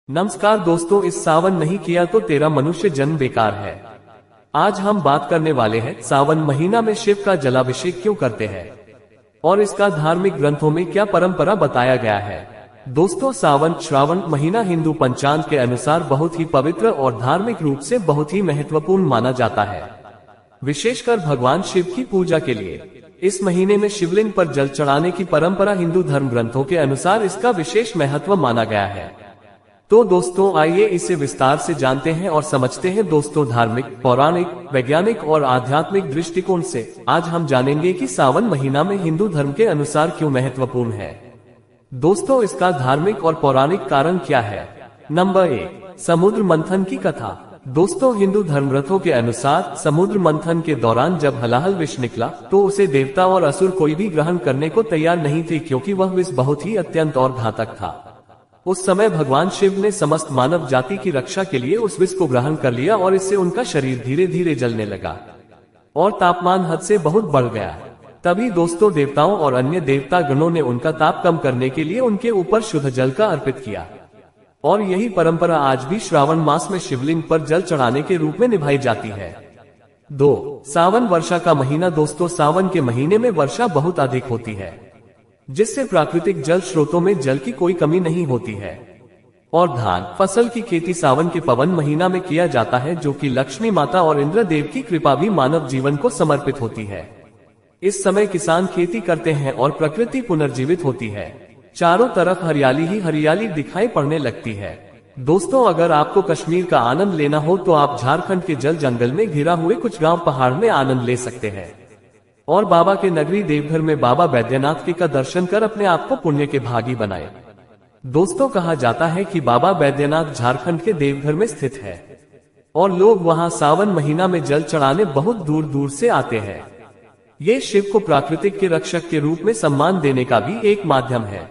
नमस्कार दोस्तों, इस सावन नहीं किया तो तेरा मनुष्य जन्म बेकार है। आज हम बात करने वाले हैं सावन महीना में शिव का जलाभिषेक क्यों करते हैं और इसका धार्मिक ग्रंथों में क्या परंपरा बताया गया है। दोस्तों, श्रावण महीना हिंदू पंचांग के अनुसार बहुत ही पवित्र और धार्मिक रूप से बहुत ही महत्वपूर्ण माना जाता है, विशेषकर भगवान शिव की पूजा के लिए। इस महीने में शिवलिंग पर जल चढ़ाने की परंपरा हिंदू धर्म ग्रंथों के अनुसार इसका विशेष महत्व माना गया है। तो दोस्तों, आइए इसे विस्तार से जानते हैं और समझते हैं। दोस्तों, धार्मिक, पौराणिक, वैज्ञानिक और आध्यात्मिक दृष्टिकोण से आज हम जानेंगे कि सावन महीना में हिंदू धर्म के अनुसार क्यों महत्वपूर्ण है। दोस्तों, इसका धार्मिक और पौराणिक कारण क्या है। नंबर 1, समुद्र मंथन की कथा। दोस्तों, हिंदू धर्म ग्रंथों के अनुसार समुद्र मंथन के दौरान जब हलाहल विष निकला तो उसे देवता और असुर कोई भी ग्रहण करने को तैयार नहीं थे, क्योंकि वह विष बहुत ही अत्यंत और घातक था। उस समय भगवान शिव ने समस्त मानव जाति की रक्षा के लिए उस विष को ग्रहण कर लिया और इससे उनका शरीर धीरे धीरे जलने लगा और तापमान हद से बहुत बढ़ गया। तभी दोस्तों, देवताओं और अन्य देवता गणों ने उनका ताप कम करने के लिए उनके ऊपर शुद्ध जल का अर्पित किया और यही परंपरा आज भी श्रावण मास में शिवलिंग पर जल चढ़ाने के रूप में निभाई जाती है। 2, सावन वर्षा का महीना। दोस्तों, सावन के महीने में वर्षा बहुत अधिक होती है, जिससे प्राकृतिक जल स्रोतों में जल की कोई कमी नहीं होती है और धान फसल की खेती सावन के पवन महीना में किया जाता है, जो कि लक्ष्मी माता और इंद्र देव की कृपा भी मानव जीवन को समर्पित होती है। इस समय किसान खेती करते हैं और प्रकृति पुनर्जीवित होती है। चारों तरफ हरियाली ही हरियाली दिखाई पड़ने लगती है। दोस्तों, अगर आपको कश्मीर का आनंद लेना हो तो आप झारखंड के जल जंगल में घिरा हुए कुछ गांव पहाड़ में आनंद ले सकते हैं और बाबा के नगरी देवघर में बाबा बैद्यनाथ का दर्शन कर अपने आप को पुण्य के भागी बनाए। दोस्तों, कहा जाता है कि बाबा बैद्यनाथ झारखंड के देवघर में स्थित है और लोग वहां सावन महीना में जल चढ़ाने बहुत दूर दूर से आते हैं। ये शिव को प्राकृतिक के रक्षक के रूप में सम्मान देने का भी एक माध्यम है।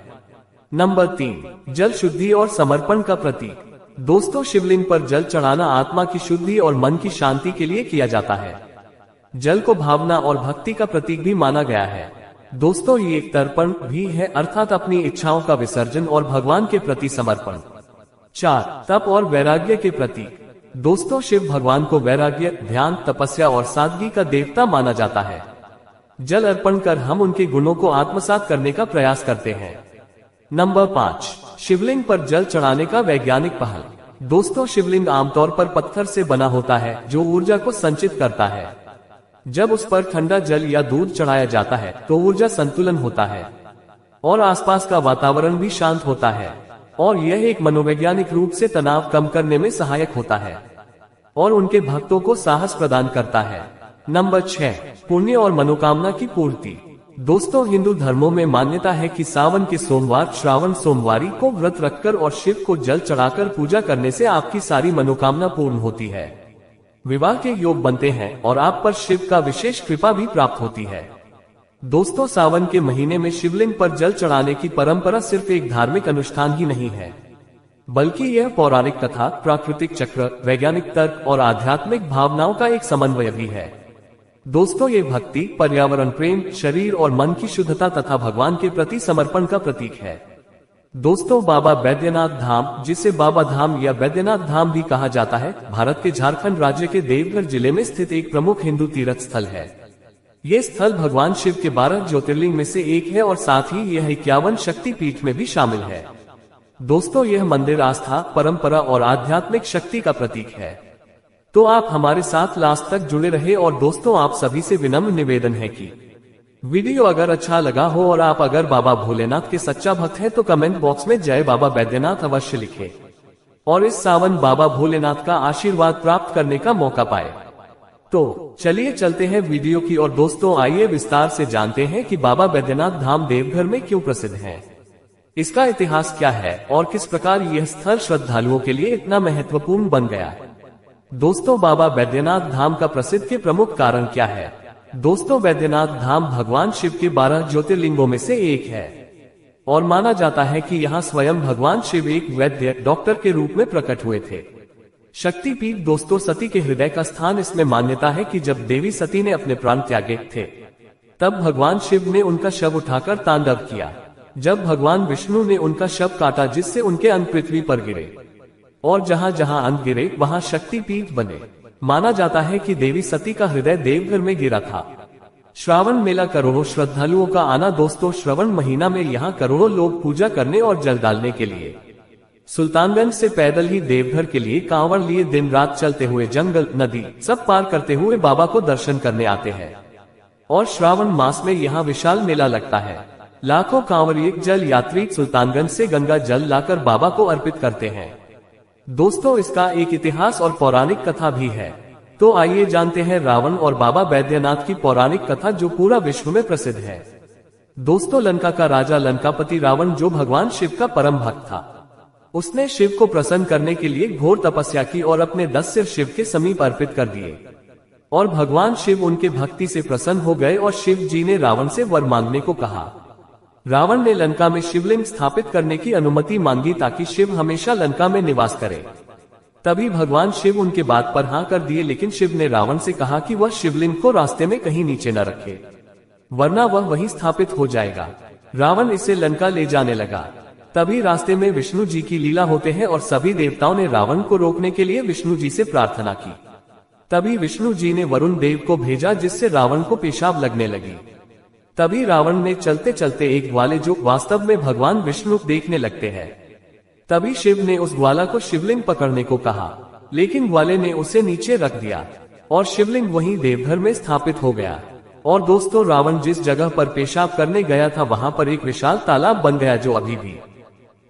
नंबर 3, जल शुद्धि और समर्पण का प्रतीक। दोस्तों, शिवलिंग पर जल चढ़ाना आत्मा की शुद्धि और मन की शांति के लिए किया जाता है। जल को भावना और भक्ति का प्रतीक भी माना गया है। दोस्तों, ये एक तर्पण भी है, अर्थात अपनी इच्छाओं का विसर्जन और भगवान के प्रति समर्पण। 4, तप और वैराग्य के प्रतीक। दोस्तों, शिव भगवान को वैराग्य, ध्यान, तपस्या और सादगी का देवता माना जाता है। जल अर्पण कर हम उनके गुणों को आत्मसात करने का प्रयास करते हैं। नंबर 5, शिवलिंग पर जल चढ़ाने का वैज्ञानिक पहल। दोस्तों, शिवलिंग आमतौर पर पत्थर से बना होता है, जो ऊर्जा को संचित करता है। जब उस पर ठंडा जल या दूध चढ़ाया जाता है तो ऊर्जा संतुलन होता है और आसपास का वातावरण भी शांत होता है और यह एक मनोवैज्ञानिक रूप से तनाव कम करने में सहायक होता है और उनके भक्तों को साहस प्रदान करता है। नंबर 6, पुण्य और मनोकामना की पूर्ति। दोस्तों, हिंदू धर्मों में मान्यता है कि सावन के सोमवार श्रावण सोमवारी को व्रत रखकर और शिव को जल चढ़ाकर पूजा करने से आपकी सारी मनोकामना पूर्ण होती है, विवाह के योग बनते हैं और आप पर शिव का विशेष कृपा भी प्राप्त होती है। दोस्तों, सावन के महीने में शिवलिंग पर जल चढ़ाने की परंपरा सिर्फ एक धार्मिक अनुष्ठान ही नहीं है, बल्कि यह पौराणिक कथा, प्राकृतिक चक्र, वैज्ञानिक तर्क और आध्यात्मिक भावनाओं का एक समन्वय भी है। दोस्तों, ये भक्ति, पर्यावरण प्रेम, शरीर और मन की शुद्धता तथा भगवान के प्रति समर्पण का प्रतीक है। दोस्तों, बाबा बैद्यनाथ धाम, जिसे बाबा धाम या बैद्यनाथ धाम भी कहा जाता है, भारत के झारखंड राज्य के देवघर जिले में स्थित एक प्रमुख हिंदू तीर्थ स्थल है। ये स्थल भगवान शिव के 12 ज्योतिर्लिंग में से एक है और साथ ही यह 51 शक्ति पीठ में भी शामिल है। दोस्तों, यह मंदिर आस्था, परंपरा और आध्यात्मिक शक्ति का प्रतीक है। तो आप हमारे साथ लास्ट तक जुड़े रहे और दोस्तों, आप सभी से विनम्र निवेदन है कि वीडियो अगर अच्छा लगा हो और आप अगर बाबा भोलेनाथ के सच्चा भक्त हैं तो कमेंट बॉक्स में जय बाबा बैद्यनाथ अवश्य लिखें और इस सावन बाबा भोलेनाथ का आशीर्वाद प्राप्त करने का मौका पाए। तो चलिए चलते हैं वीडियो की और दोस्तों, आइए विस्तार से जानते हैं कि बाबा बैद्यनाथ धाम देवघर में क्यों प्रसिद्ध है, इसका इतिहास क्या है और किस प्रकार यह स्थल श्रद्धालुओं के लिए इतना महत्वपूर्ण बन गया। दोस्तों, बाबा बैद्यनाथ धाम का प्रसिद्ध के प्रमुख कारण क्या है। दोस्तों, बैद्यनाथ धाम भगवान शिव के 12 ज्योतिर्लिंगों में से एक है और माना जाता है कि यहाँ स्वयं भगवान शिव एक वैद्य, डॉक्टर के रूप में प्रकट हुए थे। शक्तिपीठ। दोस्तों, सती के हृदय का स्थान। इसमें मान्यता है कि जब देवी सती ने अपने प्राण त्यागे थे तब भगवान शिव ने उनका शव उठाकर तांडव किया। जब भगवान विष्णु ने उनका शव काटा जिससे उनके अंग पृथ्वी पर गिरे और जहाँ जहाँ अंग गिरे वहाँ शक्तिपीठ बने। माना जाता है कि देवी सती का हृदय देवघर में गिरा था। श्रावण मेला करोड़ों श्रद्धालुओं का आना। दोस्तों, श्रवण महीना में यहाँ करोड़ों लोग पूजा करने और जल डालने के लिए सुल्तानगंज से पैदल ही देवघर के लिए कांवड़ लिए दिन रात चलते हुए जंगल नदी सब पार करते हुए बाबा को दर्शन करने आते हैं। और श्रावण मास में यहाँ विशाल मेला लगता है। लाखों कांवड़िए जल यात्री सुल्तानगंज से गंगा जल लाकर बाबा को अर्पित करते हैं। दोस्तों, इसका एक इतिहास और पौराणिक कथा भी है। तो आइए जानते हैं रावण और बाबा बैद्यनाथ की पौराणिक कथा जो पूरा विश्व में प्रसिद्ध है। दोस्तों, लंका का राजा लंकापति रावण जो भगवान शिव का परम भक्त था, उसने शिव को प्रसन्न करने के लिए घोर तपस्या की और अपने 10 सिर शिव के समीप अर्पित कर दिए। और भगवान शिव उनके भक्ति से प्रसन्न हो गए और शिव जी ने रावण से वर मांगने को कहा। रावण ने लंका में शिवलिंग स्थापित करने की अनुमति मांगी ताकि शिव हमेशा लंका में निवास करे। तभी भगवान शिव उनके बात पर हाँ कर दिए, लेकिन शिव ने रावण से कहा कि वह शिवलिंग को रास्ते में कहीं नीचे न रखे, वरना वह वहीं स्थापित हो जाएगा। रावण इसे लंका ले जाने लगा। तभी रास्ते में विष्णु जी की लीला होते हैं और सभी देवताओं ने रावण को रोकने के लिए विष्णु जी से प्रार्थना की। तभी विष्णु जी ने वरुण देव को भेजा, जिससे रावण को पेशाब लगने लगी। तभी रावण ने चलते चलते एक ग्वाले जो वास्तव में भगवान विष्णु देखने लगते हैं। तभी शिव ने उस ग्वाला को शिवलिंग पकड़ने को कहा, लेकिन ग्वाले ने उसे नीचे रख दिया और शिवलिंग वहीं देवघर में स्थापित हो गया। और दोस्तों, रावण जिस जगह पर पेशाब करने गया था वहां पर एक विशाल तालाब बन गया जो अभी भी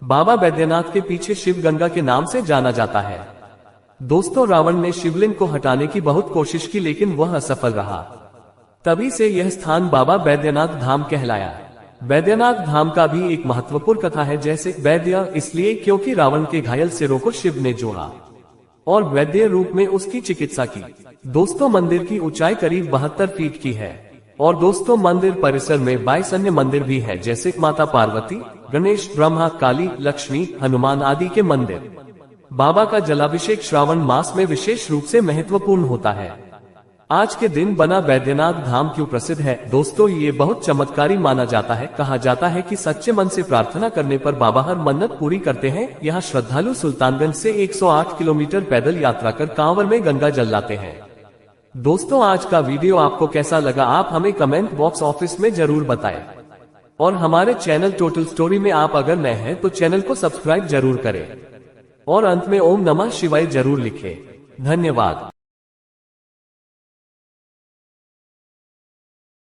बाबा बैद्यनाथ के पीछे शिव गंगा के नाम से जाना जाता है। दोस्तों, रावण ने शिवलिंग को हटाने की बहुत कोशिश की, लेकिन वह असफल रहा। तभी से यह स्थान बाबा बैद्यनाथ धाम कहलाया। बैद्यनाथ धाम का भी एक महत्वपूर्ण कथा है। जैसे वैद्य इसलिए क्योंकि रावण के घायल सिरों को शिव ने जोड़ा और वैद्य रूप में उसकी चिकित्सा की। दोस्तों, मंदिर की ऊंचाई करीब 72 फीट की है। और दोस्तों, मंदिर परिसर में 22 अन्य मंदिर भी है, जैसे माता पार्वती, गणेश, ब्रह्मा, काली, लक्ष्मी, हनुमान आदि के मंदिर। बाबा का जलाभिषेक श्रावण मास में विशेष रूप से महत्वपूर्ण होता है। आज के दिन बना बैद्यनाथ धाम क्यों प्रसिद्ध है? दोस्तों, ये बहुत चमत्कारी माना जाता है। कहा जाता है कि सच्चे मन से प्रार्थना करने पर बाबा हर मन्नत पूरी करते हैं। यहाँ श्रद्धालु सुल्तानगंज से 108 किलोमीटर पैदल यात्रा कर कांवर में गंगा जल लाते हैं। दोस्तों, आज का वीडियो आपको कैसा लगा आप हमें कमेंट बॉक्स ऑफिस में जरूर बताएं। और हमारे चैनल टोटल स्टोरी में आप अगर नए हैं तो चैनल को सब्सक्राइब जरूर करें और अंत में ओम नमः शिवाय जरूर लिखें। धन्यवाद।